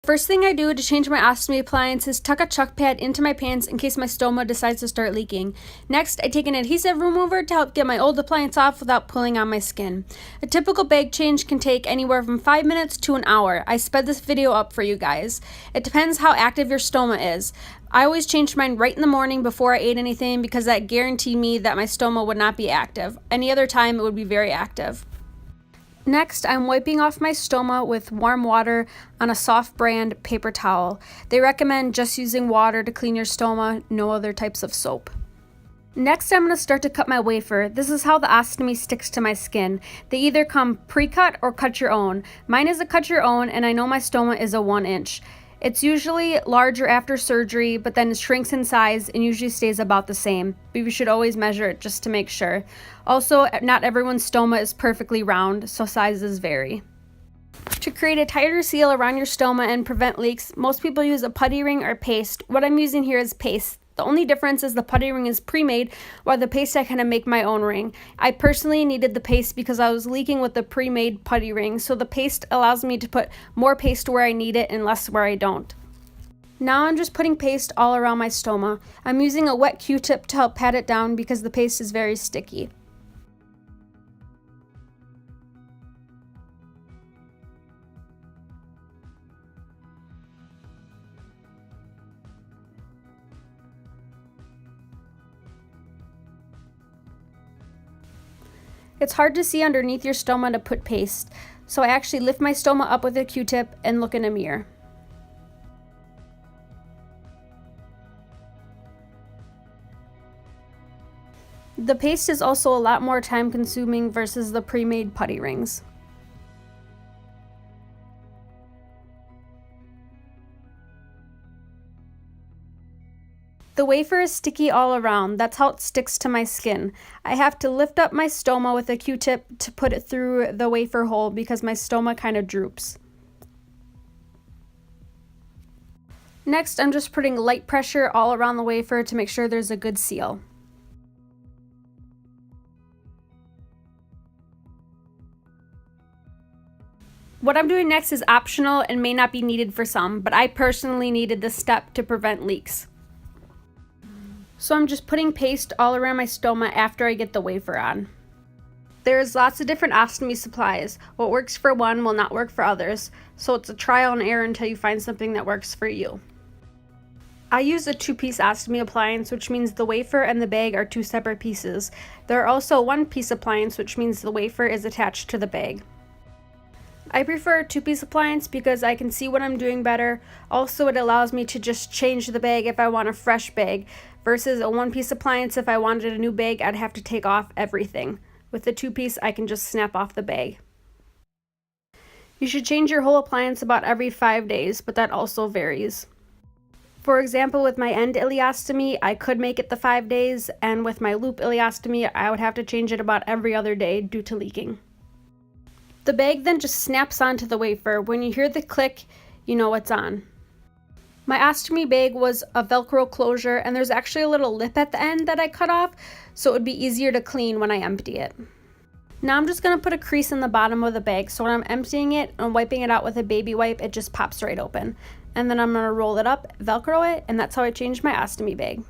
First thing I do to change my ostomy appliance is tuck a chuck pad into my pants in case my stoma decides to start leaking. Next, I take an adhesive remover to help get my old appliance off without pulling on my skin. A typical bag change can take anywhere from 5 minutes to an hour. I sped this video up for you guys. It depends how active your stoma is. I always changed mine right in the morning before I ate anything because that guaranteed me that my stoma would not be active. Any other time it would be very active. Next, I'm wiping off my stoma with warm water on a soft brand paper towel. They recommend just using water to clean your stoma, no other types of soap. Next, I'm going to start to cut my wafer. This is how the ostomy sticks to my skin. They either come pre-cut or cut your own. Mine is a cut your own, and I know my stoma is a 1 inch. It's usually larger after surgery, but then it shrinks in size and usually stays about the same. But you should always measure it just to make sure. Also, not everyone's stoma is perfectly round, so sizes vary. To create a tighter seal around your stoma and prevent leaks, most people use a putty ring or paste. What I'm using here is paste. The only difference is the putty ring is pre-made, while the paste I kind of make my own ring. I personally needed the paste because I was leaking with the pre-made putty ring, so the paste allows me to put more paste where I need it and less where I don't. Now I'm just putting paste all around my stoma. I'm using a wet Q-tip to help pat it down because the paste is very sticky. It's hard to see underneath your stoma to put paste, so I actually lift my stoma up with a Q-tip and look in a mirror. The paste is also a lot more time consuming versus the pre-made putty rings. The wafer is sticky all around. That's how it sticks to my skin. I have to lift up my stoma with a Q-tip to put it through the wafer hole because my stoma kind of droops. Next, I'm just putting light pressure all around the wafer to make sure there's a good seal. What I'm doing next is optional and may not be needed for some, but I personally needed this step to prevent leaks. So I'm just putting paste all around my stoma after I get the wafer on. There's lots of different ostomy supplies. What works for one will not work for others, so it's a trial and error until you find something that works for you. I use a 2-piece ostomy appliance, which means the wafer and the bag are 2 separate pieces. There are also 1-piece appliance, which means the wafer is attached to the bag. I prefer a 2-piece appliance because I can see what I'm doing better. Also, it allows me to just change the bag if I want a fresh bag, versus a 1-piece appliance. If I wanted a new bag, I'd have to take off everything. With the 2-piece, I can just snap off the bag. You should change your whole appliance about every 5 days, but that also varies. For example, with my end ileostomy, I could make it the 5 days, and with my loop ileostomy, I would have to change it about every other day due to leaking. The bag then just snaps onto the wafer. When you hear the click, you know it's on. My ostomy bag was a Velcro closure, and there's actually a little lip at the end that I cut off, so it would be easier to clean when I empty it. Now I'm just going to put a crease in the bottom of the bag, so when I'm emptying it and wiping it out with a baby wipe, it just pops right open. And then I'm going to roll it up, Velcro it, and that's how I changed my ostomy bag.